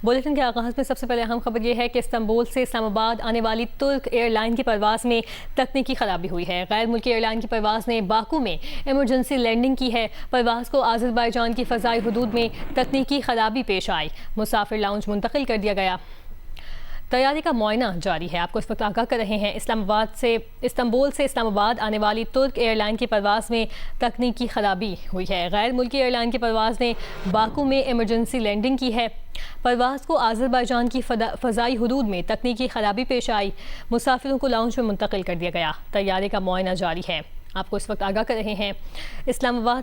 Bulletin के आगाज में सबसे पहले अहम खबर ये है कि इस्तांबुल से इस्लामाबाद आने वाली तुर्क एयरलाइन की परवाज़ में तकनीकी खराबी हुई है। गैर मुल्की एयरलाइन की परवाज़ ने बाकू में इमरजेंसी लैंडिंग की है। परवाज़ को आज़रबाईजान की फ़ज़ाई हुदूद में तकनीकी खराबी पेश आई। मुसाफिर लाउंज मुंतकिल कर दिया गया। तैयारी का मुआयना जारी है। आपको इस वक्त आगाह कर रहे हैं, इस्तांबुल से इस्लामाबाद आने वाली तुर्क एयरलाइन की परवाज़ में तकनीकी खराबी हुई है। गैर मुल्की एयरलाइन की परवाज़ ने बाकू में इमरजेंसी लैंडिंग की है। परवाज़ को आज़रबाईजान की फ़ज़ाई हुदूद में तकनीकी खराबी पेश आई। मुसाफिरों को लाउंज में मुंतकिल कर दिया गया। तैयारी का मुआयना जारी है। आपको इस वक्त आगाह कर रहे हैं, इस्तांबुल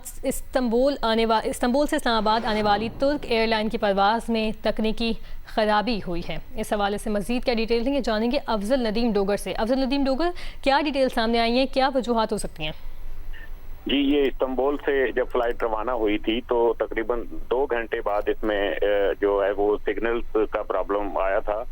से इस्लामाबाद आने वाली तुर्क एयरलाइन की परवाज़ में तकनीकी खराबी हुई है। इस हवाले से मज़ीद क्या डिटेल देंगे, जानेंगे अफजल नदीम डोगर से। अफजल नदीम डोगर, क्या डिटेल सामने आई हैं, क्या वजूहात हो सकती हैं? जी, ये इस्तांबुल से जब फ्लाइट रवाना हुई थी तो तकरीबन 2 घंटे बाद इसमें जो है वो सिग्नल्स का प्रॉब्लम आया था,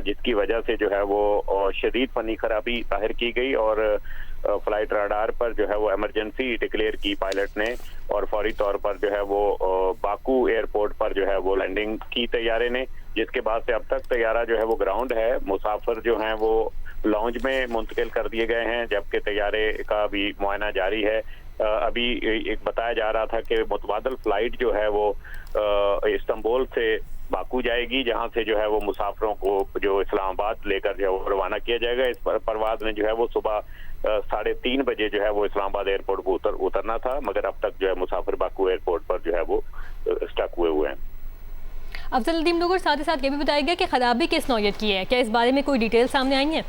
जिसकी वजह से जो है वो शदीद फनी खराबी जाहिर की गई और फ्लाइट रडार पर जो है वो इमरजेंसी डिक्लेयर की पायलट ने और फौरी तौर पर जो है वो बाकू एयरपोर्ट पर जो है वो लैंडिंग की तैयारे ने, जिसके बाद से अब तक तैयारा जो है वो ग्राउंड है। मुसाफिर जो हैं वो लॉन्ज में मुंतकिल कर दिए गए हैं, जबकि तैयारे का भी मुआयना जारी है। अभी एक बताया जा रहा था कि मुतबादल फ्लाइट जो है वो इस्तांबुल से बाकू जाएगी, जहां से जो है वो मुसाफिरों को जो इस्लामाबाद लेकर जो है वो रवाना किया जाएगा। इस परवाज़ ने जो है वो सुबह 3:30 बजे जो है वो इस्लामाबाद एयरपोर्ट पर उतरना था, मगर अब तक जो है मुसाफिर बाकू एयरपोर्ट पर जो है वो स्टक हुए हैं। अफजल नदीम डोगर, साथ ही साथ ये भी बताया गया कि खराबी किस नौयत की है, क्या इस बारे में कोई डिटेल सामने आई है?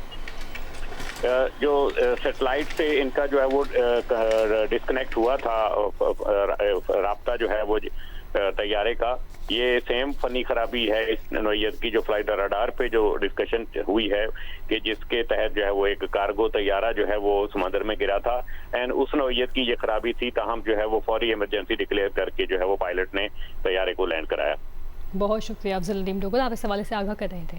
जो सेटेलाइट से इनका जो है वो डिस्कनेक्ट हुआ था, राब्ता जो है वो तैयारे का, ये सेम फनी खराबी है इस नौयत की जो फ्लाइट रडार पे जो डिस्कशन हुई है कि जिसके तहत जो है वो एक कार्गो तैयारा जो है वो समंदर में गिरा था एंड उस नौयत की ये खराबी थी। ताहम जो है वो फौरी इमरजेंसी डिक्लेयर करके जो है वो पायलट ने तैयारे को लैंड कराया। बहुत शुक्रिया अफजल नदीम डोगर, आप इस हवाले से आगाह कर रहे थे।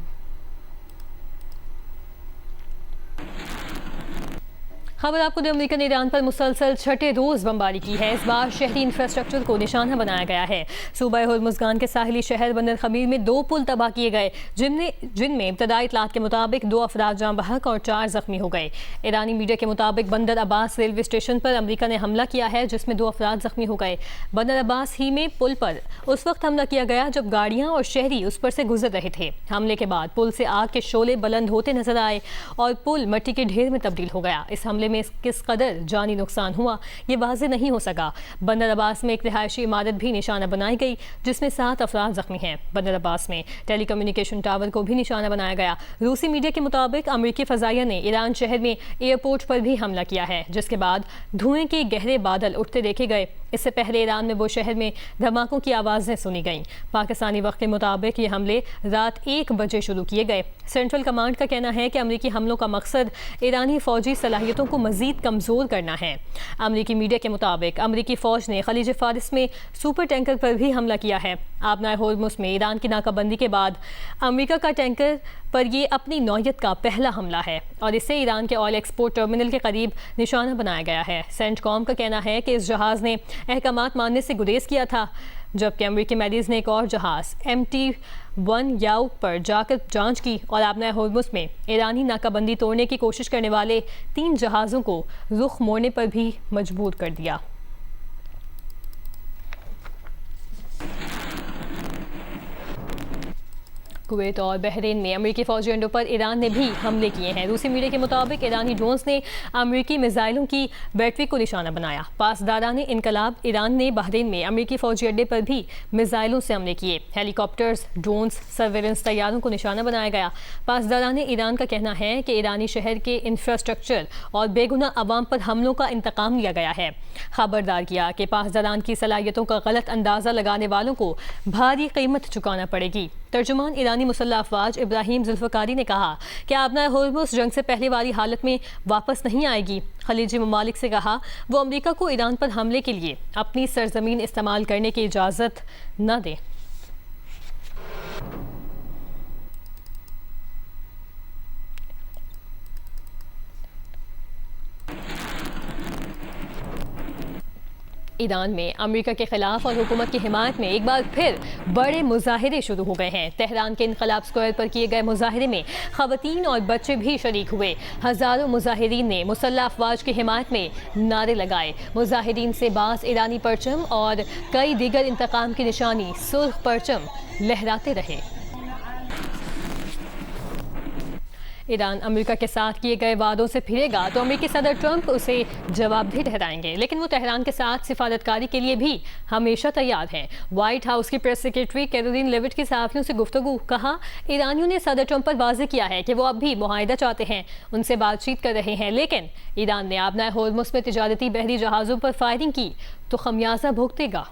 खबर आपको दे, अमेरिका ने ईरान पर मुसलसल छठे रोज बमबारी की है। इस बार शहरी इंफ्रास्ट्रक्चर को निशाना बनाया गया है। सूबा हुर्मुज़गान के साहिली शहर बंदर खमीर में 2 पुल तबाह किए गए, जिनमें इब्तदाई इतलात के मुताबिक 2 अफराद जाँ बहक और 4 जख्मी हो गए। ईरानी मीडिया के मुताबिक बंदर अब्बास रेलवे स्टेशन पर अमेरिका ने हमला किया है, जिसमें 2 अफराद जख्मी हो गए। बंदर अब्बास ही में पुल पर उस वक्त हमला किया गया जब गाड़ियाँ और शहरी उस पर से गुजर रहे थे। हमले के बाद पुल से आग के शोले बुलंद होते नजर आए और पुल मिट्टी के ढेर में तब्दील हो गया। इस हमले में किस कदर जानी नुकसान हुआ ये वाज़ेह नहीं हो सका। बंदर अब्बास में एक रिहायशी इमारत भी निशाना बनाई गई, जिसमें 7 अफराद जख्मी हैं। बंदर अब्बास में टेली कम्युनिकेशन टावर को भी निशाना बनाया गया। रूसी मीडिया के मुताबिक अमेरिकी फ़ज़ाइया ने ईरान शहर में एयरपोर्ट पर भी हमला किया है, जिसके बाद धुएं के गहरे बादल उठते देखे गए। इससे पहले ईरान में वो शहर में धमाकों की आवाज़ें सुनी गईं। पाकिस्तानी वक्त के मुताबिक ये हमले रात 1 बजे शुरू किए गए। सेंट्रल कमांड का कहना है कि अमेरिकी हमलों का मकसद ईरानी फौजी सलाहियतों को मजीद कमज़ोर करना है। अमेरिकी मीडिया के मुताबिक अमेरिकी फ़ौज ने खलीज फारिस में सुपर टैंकर पर भी हमला किया है। आबनाए होर्मुज़ में ईरान की नाकाबंदी के बाद अमेरिका का टैंकर पर ये अपनी नौयत का पहला हमला है और इसे ईरान के ऑयल एक्सपोर्ट टर्मिनल के करीब निशाना बनाया गया है। सेंटकॉम का कहना है कि इस जहाज़ ने अहकामात मानने से गुरेज किया था, जबकि अमेरिकी मेडीज ने एक और जहाज़ MT-1 याऊ पर जाकर जांच की और आबनाए होर्मुज़ में ईरानी नाकाबंदी तोड़ने की कोशिश करने वाले 3 जहाज़ों को रुख मोड़ने पर भी मजबूर कर दिया। कुवैत और बहरीन में अमेरिकी फौजी अड्डों पर ईरान ने भी हमले किए हैं। रूसी मीडिया के मुताबिक ईरानी ड्रोन्स ने अमेरिकी मिसाइलों की बैटरी को निशाना बनाया। पासदारान इनकलाब ईरान ने बहरीन में अमेरिकी फौजी अड्डे पर भी मिसाइलों से हमले किए। हेलीकॉप्टर्स, ड्रोन्स, सर्वेलेंस तैयारों को निशाना बनाया गया। पासदारान ईरान का कहना है कि ईरानी शहर के इंफ्रास्ट्रक्चर और बेगुनाह अवाम पर हमलों का इंतकाम लिया गया है। खबरदार किया कि पासदारान की सलाहियतों का गलत अंदाज़ा लगाने वालों को भारी कीमत चुकाना पड़ेगी। तर्जुमान ईरानी मुसल्लह अफवाज इब्राहिम जुल्फ़कारी ने कहा कि आबनाए होर्मुज़ जंग से पहले वाली हालत में वापस नहीं आएगी। खलीजी ममालिक से कहा वो अमेरिका को ईरान पर हमले के लिए अपनी सरजमीन इस्तेमाल करने की इजाज़त न दे। ईरान में अमेरिका के खिलाफ और हुकूमत की हिमायत में एक बार फिर बड़े मुजाहिरे शुरू हो गए हैं। तेहरान के इनकलाब स्क्वायर पर किए गए मुजाहिरे में खवातीन और बच्चे भी शरीक हुए। हजारों मुजाहिरीन ने मुसल्लह अफवाज की हिमायत में नारे लगाए। मुजाहिरीन से बास ईरानी परचम और कई दीगर इंतकाम की निशानी सुर्ख परचम लहराते रहे। ईरान अमेरिका के साथ किए गए वादों से फिरेगा तो अमेरिकी सदर ट्रंप उसे जवाबदेह ठहराएंगे, लेकिन वो तेहरान के साथ सिफारतकारी के लिए भी हमेशा तैयार हैं। व्हाइट हाउस की प्रेस सेक्रेटरी कैरोलिन लेविट की सहाफ़ियों से गुफ्तगू। कहा, ईरानियों ने सदर ट्रंप पर वाज़ेह किया है कि वो अब भी मुआहिदा चाहते हैं, उनसे बातचीत कर रहे हैं, लेकिन ईरान ने आबनाए होर्मुज़ में तिजारती बहरी जहाज़ों पर फायरिंग की तो खमियाजा भुगतेगा।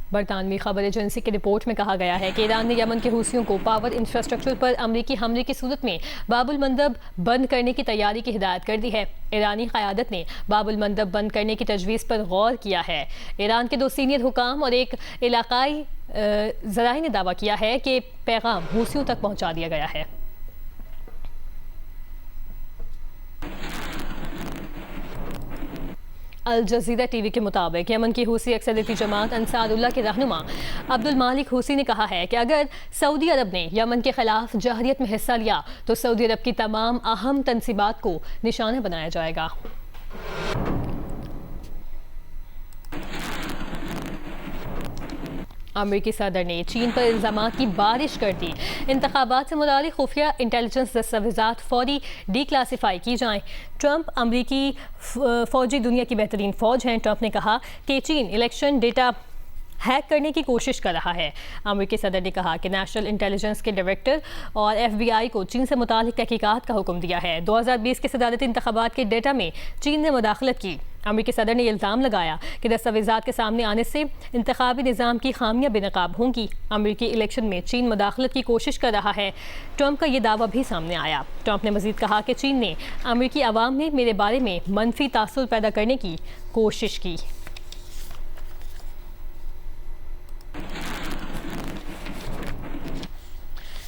बरतानवी खबर एजेंसी की रिपोर्ट में कहा गया है कि ईरान ने यमन के हूसियों को पावर इंफ्रास्ट्रक्चर पर अमरीकी हमले की सूरत में बाबुल मंदब बंद करने की तैयारी की हिदायत कर दी है। ईरानी क़यादत ने बाबुल मंदब बंद करने की तजवीज़ पर गौर किया है। ईरान के 2 सीनियर हुकाम और एक इलाकाई ज़राए ने दावा किया है कि पैगाम हूसियों तक पहुँचा दिया गया है। अल जज़ीरा टीवी के मुताबिक यमन की हूसी अक्सरियती जमात अंसारुल्लाह के रहनुमा अब्दुल मालिक हूसी ने कहा है कि अगर सऊदी अरब ने यमन के खिलाफ जहरियत में हिस्सा लिया तो सऊदी अरब की तमाम अहम तनसीबात को निशाना बनाया जाएगा। अमेरिकी सदर ने चीन पर इल्ज़ामात की बारिश कर दी। इंतखाबात से मुताल्लिक़ खुफिया इंटेलिजेंस दस्तावेज़ात फौरी डिक्लासीफाई की जाएं। ट्रंप अमेरिकी फ़ौजी दुनिया की बेहतरीन फ़ौज हैं। ट्रंप ने कहा कि चीन इलेक्शन डेटा हैक करने की कोशिश कर रहा है। अमेरिकी सदर ने कहा कि नेशनल इंटेलिजेंस के डायरेक्टर और FBI को चीन से मुताल्लिक़ तहकीकात का हुक्म दिया है। 2020 के सदारती इंतखाबात के डेटा में चीन ने मुदाखलत की। अमेरिकी सदर ने इल्ज़ाम लगाया कि दस्तावेज़ात के सामने आने से इंतखाबी निज़ाम की खामियां बेनकाब होंगी। अमेरिकी इलेक्शन में चीन मुदाखलत की कोशिश कर रहा है। ट्रंप का ये दावा भी सामने आया। ट्रंप ने मज़ीद कहा कि चीन ने अमेरिकी अवाम में मेरे बारे में मनफी तासुर पैदा करने की कोशिश की।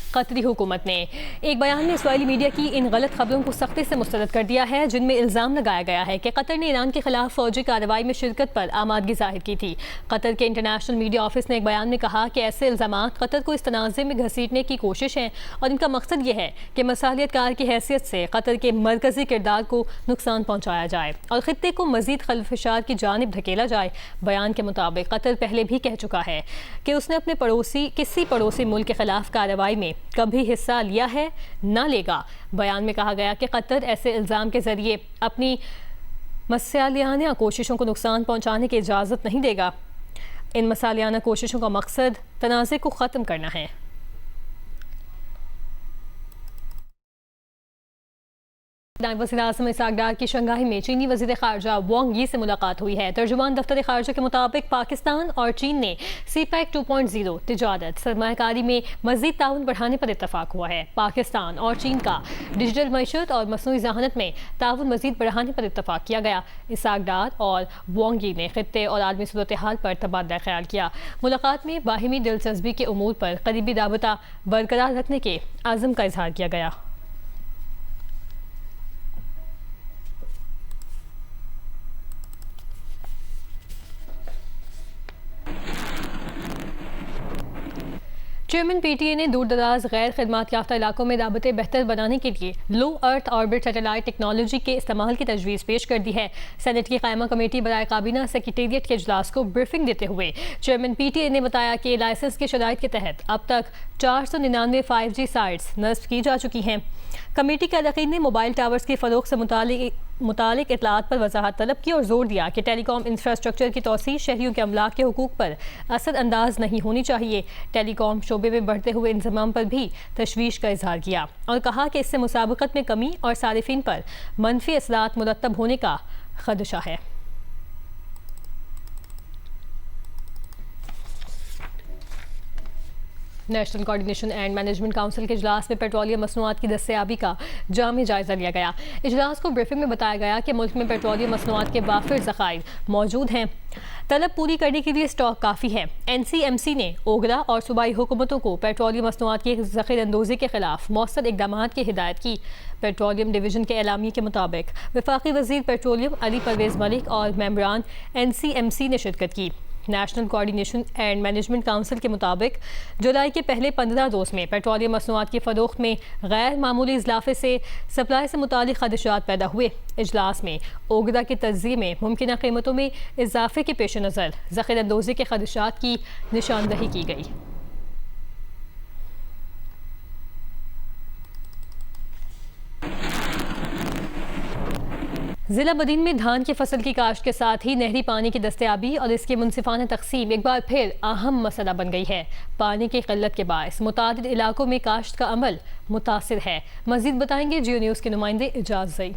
कतरी हुकूमत ने एक बयान में इसराइली मीडिया की इन गलत खबरों को सख्ती से मुस्तरद कर दिया है, जिनमें इल्ज़ाम लगाया गया है कि कतर ने ईरान के खिलाफ फौजी कार्रवाई में शिरकत पर आमादगी जाहिर की थी। कतर के इंटरनेशनल मीडिया ऑफिस ने एक बयान में कहा कि ऐसे इल्ज़ाम कतर को इस तनाज़े में घसीटने की कोशिश है और इनका मकसद ये है कि मसालियतकार की हैसियत से कतर के मरकज़ी किरदार को नुकसान पहुँचाया जाए और ख़ित्ते को मज़ीद खलफशार की जानिब धकेला जाए। बयान के मुताबिक कतर पहले भी कह चुका है कि उसने अपने किसी पड़ोसी मुल्क के खिलाफ कार्रवाई में कभी हिस्सा लिया है, न लेगा। बयान में कहा गया कि कतर ऐसे इल्ज़ाम के ज़रिए अपनी मसालियाना कोशिशों को नुकसान पहुंचाने की इजाज़त नहीं देगा। इन मसालियाना कोशिशों का मकसद तनाज़े को ख़त्म करना है। वज़ीर-ए-आज़म इसहाक़ डार की शंघाई में चीनी वज़ीर ख़ारजा वांग यी से मुलाकात हुई है। तर्जुमान दफ्तर ख़ारजा के मुताबिक पाकिस्तान और चीन ने CPEC 2.0 तिजारत सरमायाकारी में मज़ीद ताउन बढ़ाने पर इत्तफ़ाक़ हुआ है। पाकिस्तान और चीन का डिजिटल मईशत और मसनूई ज़हानत में ताउन मज़ीद बढ़ाने पर इत्तफ़ाक़ किया गया। इसहाक़ डार और वांग यी ने ख़ित्ते और आलमी सूरत हाल पर तबादला ख्याल किया। मुलाकात में बाहिमी दिलचस्पी के उमूर पर करीबी राबता बरकरार रखने के आज़म का इजहार किया गया। चेयरमैन PTA ने दूर दराज गैर खिदमत याफ्ता इलाकों में राबते बेहतर बनाने के लिए लो अर्थ ऑर्बिट सैटेलाइट टेक्नोलॉजी के इस्तेमाल की तजवीज़ पेश कर दी है। सेनेट की कायमा कमेटी बराए काबीना सेक्रेटेरिएट के इजलास को ब्रीफिंग देते हुए चेयरमैन PTA ने बताया कि लाइसेंस के शराइत के तहत अब तक 499 5G साइट्स नस्ब की जा चुकी हैं। कमेटी के अरकान ने मोबाइल टावर्स की फ़रोग़ से मुतालिक इतलात पर वजाहत तलब की और जोर दिया कि टेलीकॉम इंफ्रास्ट्रक्चर की तोसी शहरियों के अमलाक के हुकूक पर असर अंदाज नहीं होनी चाहिए। टेलीकॉम शोबे में बढ़ते हुए इंजमाम पर भी तशवीश का इजहार किया और कहा कि इससे मुसाबकत में कमी और सारिफिन पर मनफी असरात मुरतब होने का खदशा है। National coordination and management council کے اجلاس میں پیٹرولیم مصنوعات کی دستیابی کا جامع جائزہ لیا گیا۔ اجلاس کو بریفنگ میں بتایا گیا کہ ملک میں پیٹرولیم مصنوعات کے وافر ذخائر موجود ہیں، طلب پوری کرنے کے لیے اسٹاک کافی ہے۔ NCMC نے اوگرا اور صوبائی حکومتوں کو پیٹرولیم مصنوعات کی ذخیرہ اندوزی کے خلاف مؤثر اقدامات کی ہدایت کی۔ پیٹرولیم ڈویژن کے اعلامیے کے مطابق وفاقی وزیر پیٹرولیم علی پرویز ملک اور ممبران NCMC نے شرکت کی۔ National coordination and management council کے مطابق جولائی کے پہلے 15 روز میں پیٹرولیم مصنوعات کی فروخت میں غیر معمولی اضافے سے سپلائی سے متعلق خدشات پیدا ہوئے۔ اجلاس میں اوگرا کے تجزیے میں ممکنہ قیمتوں میں اضافے کے پیش نظر ذخیرہ اندوزی کے خدشات کی نشاندہی کی گئی۔ ضلع بدین میں دھان کی فصل کی کاشت کے ساتھ ہی نہری پانی کی دستیابی اور اس کی منصفانہ تقسیم ایک بار پھر اہم مسئلہ بن گئی ہے۔ پانی کی قلت کے باعث متعدد علاقوں میں کاشت کا عمل متاثر ہے۔ مزید بتائیں گے جیو نیوز کے نمائندے اعجاز زئی۔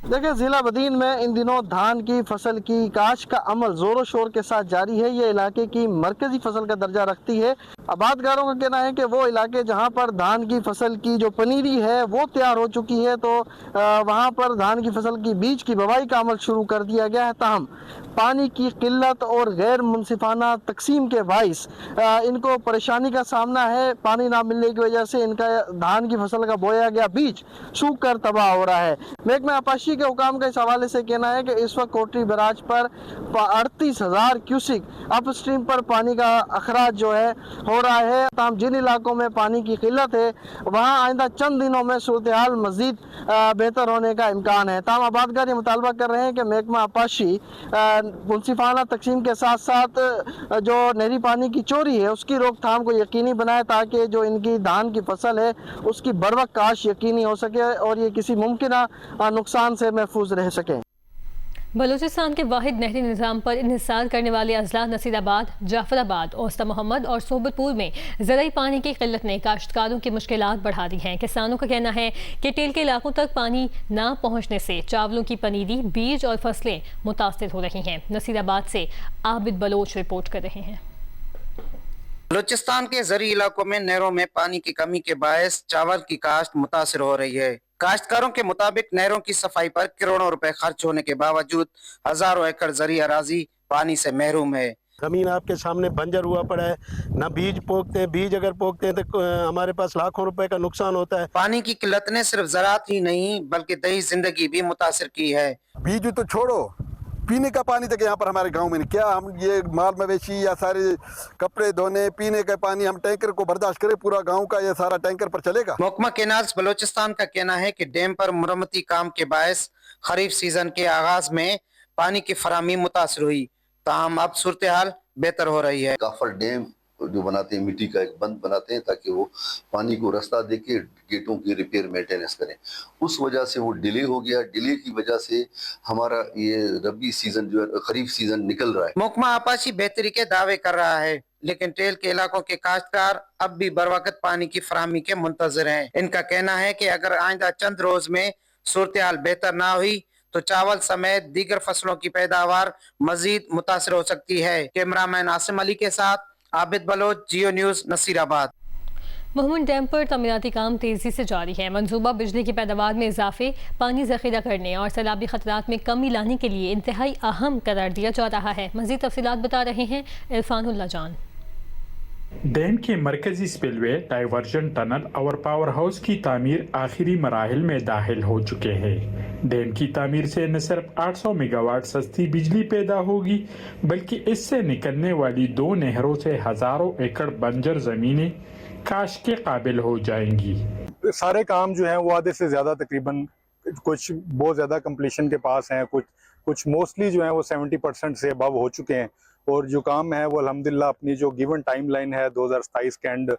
دیکھیں، ضلع بدین میں ان دنوں دھان کی فصل کی کاشت کا عمل زور و شور کے ساتھ جاری ہے۔ یہ علاقے کی مرکزی فصل کا درجہ رکھتی ہے۔ آبادکاروں کا کہنا ہے کہ وہ علاقے جہاں پر دھان کی فصل کی جو پنیری ہے وہ تیار ہو چکی ہے، تو وہاں پر دھان کی فصل کی بیج کی بوائی کا عمل شروع کر دیا گیا ہے۔ تاہم پانی کی قلت اور غیر منصفانہ تقسیم کے باعث ان کو پریشانی کا سامنا ہے۔ پانی نہ ملنے کی وجہ سے ان کا دھان کی فصل کا بویا گیا بیج سوکھ کر تباہ ہو رہا ہے۔ محکمہ آبپاشی کے حکام کا اس حوالے سے کہنا ہے کہ اس وقت کوٹری بیراج پر 38,000 کیوسک اپ اسٹریم پر پانی کا اخراج جو ہے ہو رہا ہے۔ تاہم جن علاقوں میں پانی کی قلت ہے وہاں آئندہ چند دنوں میں صورتحال مزید بہتر ہونے کا امکان ہے۔ تاہم آبادکار یہ مطالبہ کر رہے ہیں کہ محکمہ آبپاشی منصفانہ تقسیم کے ساتھ ساتھ جو نہری پانی کی چوری ہے اس کی روک تھام کو یقینی بنائے، تاکہ جو ان کی دھان کی فصل ہے اس کی بروقت کاشت یقینی ہو سکے اور یہ کسی ممکنہ نقصان سے محفوظ رہ سکیں۔ بلوچستان کے واحد نہری نظام پر انحصار کرنے والے اضلاع نصیر آباد، جعفر آباد، اوسطا محمد اور صحبت پور میں زرعی پانی کی قلت نے کاشتکاروں کی مشکلات بڑھا دی ہیں۔ کسانوں کا کہنا ہے کہ ٹیل کے علاقوں تک پانی نہ پہنچنے سے چاولوں کی پنیری، بیج اور فصلیں متاثر ہو رہی ہیں۔ نصیر آباد سے عابد بلوچ رپورٹ کر رہے ہیں۔ بلوچستان کے زرعی علاقوں میں نہروں میں پانی کی کمی کے باعث چاول کی کاشت متاثر ہو رہی ہے۔ کاشتکاروں کے مطابق نہروں کی صفائی پر کروڑوں روپے خرچ ہونے کے باوجود ہزاروں ایکڑ زرعی اراضی پانی سے محروم ہے۔ زمین آپ کے سامنے بنجر ہوا پڑا ہے، نہ بیج پوکتے ہیں، بیج اگر پوکتے ہیں تو ہمارے پاس لاکھوں روپے کا نقصان ہوتا ہے۔ پانی کی قلت نے صرف زراعت ہی نہیں بلکہ دیہی زندگی بھی متاثر کی ہے۔ بیج تو چھوڑو، پینے کا پانی تک یہاں پر ہمارے گاؤں میں نہیں، کیا ہم یہ مال مویشی یا سارے کپڑے دھونے، پینے کا پانی ہم ٹینکر کو برداشت کرے؟ پورا گاؤں کا یہ سارا ٹینکر پر چلے گا؟ محکمہ کینالز بلوچستان کا کہنا ہے کہ ڈیم پر مرمتی کام کے باعث خریف سیزن کے آغاز میں پانی کی فراہمی متاثر ہوئی، تاہم اب صورتحال بہتر ہو رہی ہے۔ کافر ڈیم جو بناتے ہیں، مٹی کا ایک بند بناتے ہیں تاکہ وہ پانی کو رستہ دے کے گیٹوں کی ریپیئر مینٹیننس کریں، اس وجہ سے وہ ڈیلے ہو گیا۔ ڈیلے کی وجہ سے ہمارا یہ ربی سیزن جو ہے، خریف سیزن نکل رہا ہے۔ محکمہ آبپاشی بہتری کے دعوے کر رہا ہے، لیکن ٹیل کے علاقوں کے کاشتکار اب بھی بروقت پانی کی فراہمی کے منتظر ہیں۔ ان کا کہنا ہے کہ اگر آئندہ چند روز میں صورتحال بہتر نہ ہوئی تو چاول سمیت دیگر فصلوں کی پیداوار مزید متاثر ہو سکتی ہے۔ کیمرہ مین عاصم علی کے ساتھ عابد بلوچ، جیو نیوز، نصیر آباد۔ مہمند ڈیم پر تعمیراتی کام تیزی سے جاری ہے۔ منصوبہ بجلی کی پیداوار میں اضافے، پانی ذخیرہ کرنے اور سیلابی خطرات میں کمی لانے کے لیے انتہائی اہم قرار دیا جا رہا ہے۔ مزید تفصیلات بتا رہے ہیں عرفان اللہ جان۔ ڈیم کے مرکزی سپل وے، ڈائیورژن ٹنل اور پاور ہاؤس کی تعمیر آخری مراحل میں داخل ہو چکے ہیں۔ ڈیم کی تعمیر سے نہ صرف 800 میگا واٹ سستی بجلی پیدا ہوگی بلکہ اس سے نکلنے والی 2 نہروں سے ہزاروں ایکڑ بنجر زمینیں کاشت کے قابل ہو جائیں گی۔ سارے کام جو ہیں وہ آدھے سے زیادہ تقریباً کچھ بہت زیادہ کمپلیشن کے پاس ہیں، کچھ موسٹلی جو ہیں وہ 70% سے ابو ہو چکے ہیں، اور جو کام ہے وہ الحمدللہ اپنی جو گیون ٹائم لائن ہے 2027 کے اینڈ،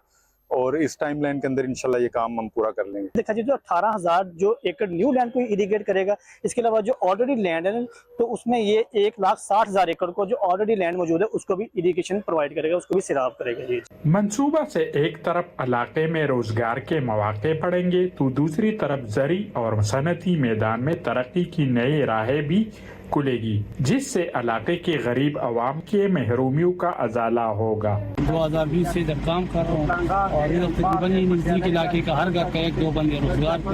اور اس ٹائم لائن کے اندر انشاءاللہ یہ کام ہم پورا کر لیں گے۔ دیکھا جائے تو 18,000 جو ایکڑ نیو لینڈ کو اریگیٹ کرے گا، اس کے علاوہ جو آلریڈی لینڈ ہے تو اس میں یہ 1,60,000 ایکڑ کو جو آلریڈی لینڈ موجود ہے اس کو بھی اریگیشن پرووائڈ کرے گا، اس کو بھی سیراب کرے گا۔ منصوبہ سے ایک طرف علاقے میں روزگار کے مواقع پڑیں گے تو دوسری طرف زرعی اور صنعتی میدان میں ترقی کی نئی راہیں بھی खुलेगी, जिससे इलाके के गरीब आवाम के महरूमियों का अजाला होगा। 2020 से जब काम कर रहा हूँ और इधर तकरीबन नज़दीक इलाके का हर घर का 1-2 बंदे रोजगार पे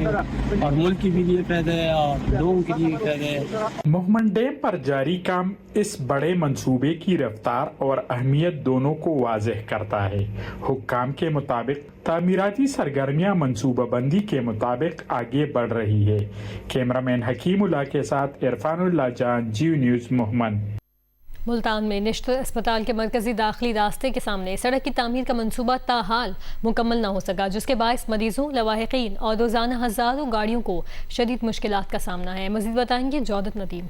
और मुल्क के भी लिए फायदा है और लोगों के लिए फायदा है। मोहम्मद डैम पर जारी काम इस बड़े मंसूबे की रफ्तार और अहमियत दोनों को वाज़ेह करता है। हुक्काम के मुताबिक तामीराती सरगर्मियां मंसूबा बंदी के मुताबिक आगे बढ़ रही है। कैमरामैन हकीमुल्लाह के साथ इरफानुल्लाह जान, जियो न्यूज़, मोहम्मद। मुल्तान में निश्तर अस्पताल के मरकजी दाखिली रास्ते के सामने सड़क की तामीर का मंसूबा ताहाल मुकम्मल न हो सका, जिसके बायस मरीजों, लवाहिकीन और रोजाना हज़ारों गाड़ियों को शदीद मुश्किलात का सामना है। मज़ीद बताएंगे जौदत नदीम।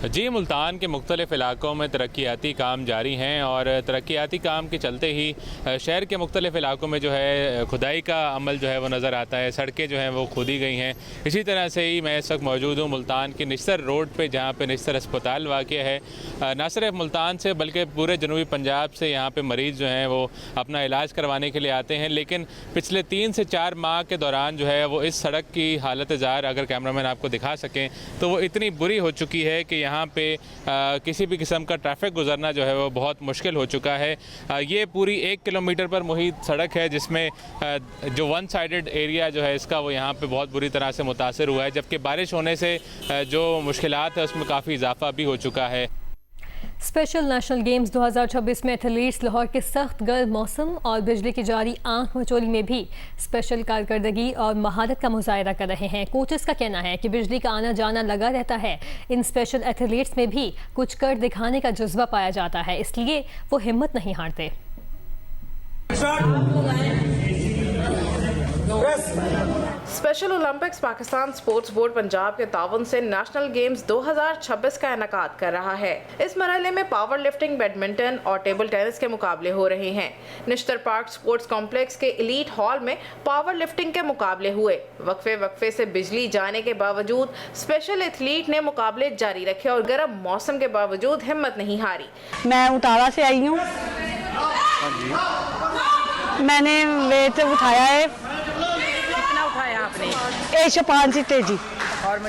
जी, मुल्तान के मुख्तलिफ इलाकों में तरक्याती काम जारी हैं और तरक्याती काम के चलते ही शहर के मुख्तलिफ इलाकों में जो है खुदाई का अमल जो है वो नज़र आता है। सड़कें जो हैं वो खोदी गई हैं। इसी तरह से ही मैं इस वक्त मौजूद हूँ मुल्तान के निश्तर रोड पे, जहाँ पे निश्तर अस्पताल वाक़ है। न सिर्फ मुल्तान से बल्कि पूरे जनूबी पंजाब से यहाँ पे मरीज़ जो हैं वो अपना इलाज करवाने के लिए आते हैं, लेकिन पिछले 3 से 4 माह के दौरान जो है वो इस सड़क की हालत ज़ाहिर अगर कैमरामैन आपको दिखा सकें तो वो इतनी बुरी हो चुकी है कि यहाँ पे किसी भी किस्म का ट्रैफिक गुजरना जो है वो बहुत मुश्किल हो चुका है। ये पूरी 1 किलोमीटर पर मुहित सड़क है, जिसमें जो वन साइडेड एरिया जो है इसका वो यहाँ पे बहुत बुरी तरह से मुतासर हुआ है, जबकि बारिश होने से जो मुश्किलात है उसमें काफ़ी इजाफा भी हो चुका है। स्पेशल नेशनल गेम्स 2026 में एथलीट्स लाहौर के सख्त गर्म मौसम और बिजली की जारी आंख मचोली में भी स्पेशल कारकर्दगी और महारत का मुजाहिरा कर रहे हैं। कोचेस का कहना है कि बिजली का आना जाना लगा रहता है। इन स्पेशल एथलीट्स में भी कुछ कर दिखाने का जज्बा पाया जाता है, इसलिए वो हिम्मत नहीं हारते। Special Olympics Pakistan sports board Punjab के ताउन से नेशनल गेम्स 2026 का इनेकाद कर रहा है। इस मरहले में पावर लिफ्टिंग, बैडमिंटन और टेबल टेनिस के मुकाबले हो रहे हैं। निश्तर पार्क स्पोर्ट्स कॉम्प्लेक्स के एलीट हॉल में पावर लिफ्टिंग के मुकाबले हुए। वक्फे से बिजली जाने के बावजूद स्पेशल एथलीट ने मुकाबले जारी रखे और गर्म मौसम के बावजूद हिम्मत नहीं हारी। मैं उतारा से आई हूँ, मैंने वेट उठाया है। कितना उठाया आपने? 105 तेजी और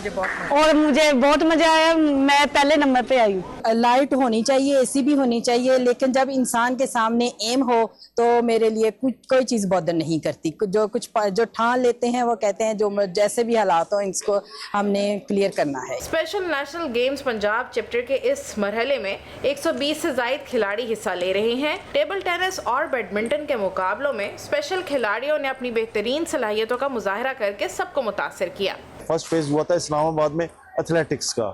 मुझे बहुत मजा आया। मैं पहले नंबर पे आई हूँ। लाइट होनी चाहिए, एसी भी होनी चाहिए, लेकिन जब इंसान के सामने एम हो तो मेरे लिए कोई चीज़ बॉदर नहीं करती। जो ठान लेते हैं वो कहते हैं जो जैसे भी हालात हो इसको हमने क्लियर करना है। Special national games Punjab chapter के इस मरहले में 120 से ज्यादा खिलाड़ी हिस्सा ले रहे हैं। टेबल टेनिस और बैडमिंटन के मुकाबलों में स्पेशल खिलाड़ियों ने अपनी बेहतरीन सलाहियतों का मुजाहरा करके सबको मुतासिर किया। फर्स्ट फेज हुआ था इस्लामाबाद में एथलेटिक्स का,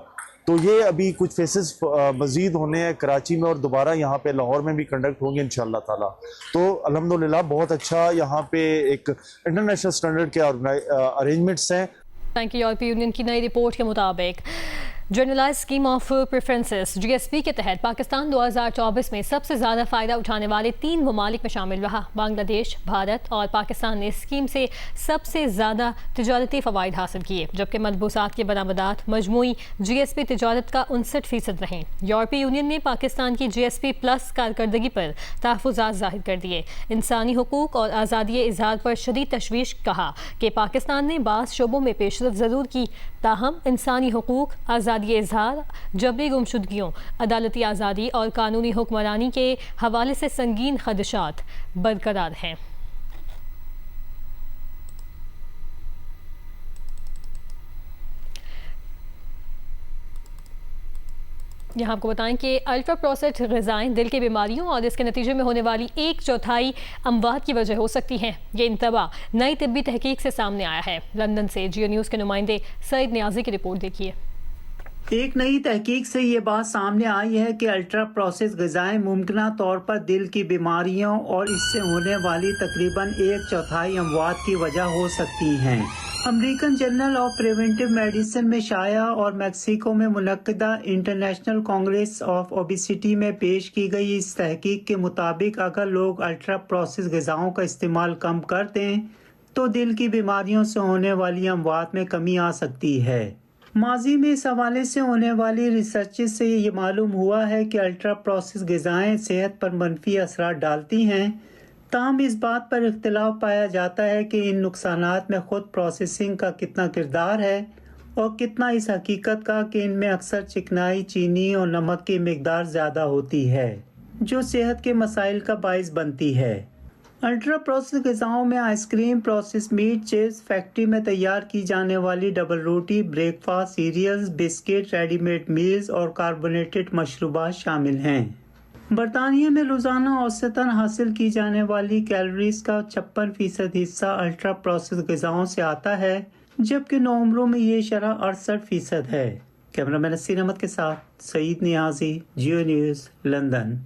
तो ये अभी कुछ फेसेस मजीद होने हैं कराची में और दोबारा यहाँ पे लाहौर में भी कंडक्ट होंगे इंशाल्लाह ताला। तो अल्हम्दुलिल्लाह बहुत अच्छा यहाँ पे एक इंटरनेशनल स्टैंडर्ड के अरेंजमेंट्स हैं। बैंक यूरोपीय यूनियन की नई रिपोर्ट के मुताबिक generalised scheme of preferences GSP के तहत पाकिस्तान 2024 में सबसे ज़्यादा फ़ायदा उठाने वाले 3 ममालिक में शामिल रहा। बांग्लादेश, भारत और पाकिस्तान ने स्कीम से सबसे ज़्यादा तिजारती फ़वाइद हासिल किए, जबकि मलबूसात के बरामदात मजमूई GSP तिजारत का 59% रहे। यूरोपीय यूनियन ने पाकिस्तान की GSP प्लस कारकर्दगी पर तहफ़्फ़ुज़ात ज़ाहिर कर दिए। इंसानी हुकूक और आज़ादी इज़हार पर शदीद तशवीश, कहा कि पाकिस्तान ने बाज़ शोबों में पेशरफ़ ज़रूर की, ताहम इंसानी हुकूक, आज़ादी इज़हार, जबरी गुमशुदगियों, अदालती आज़ादी और कानूनी हुक्मरानी के हवाले से संगीन खदशात बरकरार हैं। यहाँ आपको बताएं कि अल्ट्रा प्रोसेस्ड ग़िज़ाएँ दिल की बीमारियों और इसके नतीजे में होने वाली 1/4 अमवात की वजह हो सकती हैं। ये इंतबा नई तिब्बी तहकीक से सामने आया है। लंदन से जियो न्यूज़ के नुमाइंदे सईद नियाजी की रिपोर्ट देखिए। एक नई तहकीक से ये बात सामने आई है कि अल्ट्रा प्रोसेस ग़िज़ाएँ मुमकिना तौर पर दिल की बीमारियों और इससे होने वाली तकरीबन 1/4 अमवात की वजह हो सकती हैं। American journal of preventive medicine में शाया और मैक्सिको में मुनक्किदा इंटरनेशनल कांग्रेस ऑफ ओबेसिटी में पेश की गई इस तहकीक के मुताबिक अगर लोग अल्ट्रा प्रोसेस ग़िज़ाओं का इस्तेमाल कम कर दें तो दिल की बीमारियों से होने वाली अमवात में कमी आ सकती है। माजी में इस हवाले से होने वाली रिसर्च से ये मालूम हुआ है कि अल्ट्रा प्रोसेस ग़िज़ाएँ सेहत पर मनफी असरात डालती हैं। ताहम इस बात पर इख्तिलाफ पाया जाता है कि इन नुकसानात में खुद प्रोसेसिंग का कितना किरदार है और कितना इस हकीकत का कि इनमें अक्सर चिकनाई, चीनी और नमक की मिकदार ज़्यादा होती है जो सेहत के मसाइल का बाइस बनती है। अल्ट्रा प्रोसेस ग़िज़ाओं में ice cream, process meat, chips, factory में तैयार की जाने वाली डबल रोटी, breakfast, cereals, biscuit, readymade meals और कार्बोनेटेड मशरूबात शामिल हैं। बरतानिया में रोज़ाना औसतन हासिल की जाने वाली कैलोरीज का 56% हिस्सा अल्ट्रा प्रोसेस ग़िज़ाओं से आता है, जबकि नवंबरों में ये शरह 68% है। कैमरामैन नसीर अहमद के साथ सईद नियाज़ी, जियो न्यूज़, लंदन।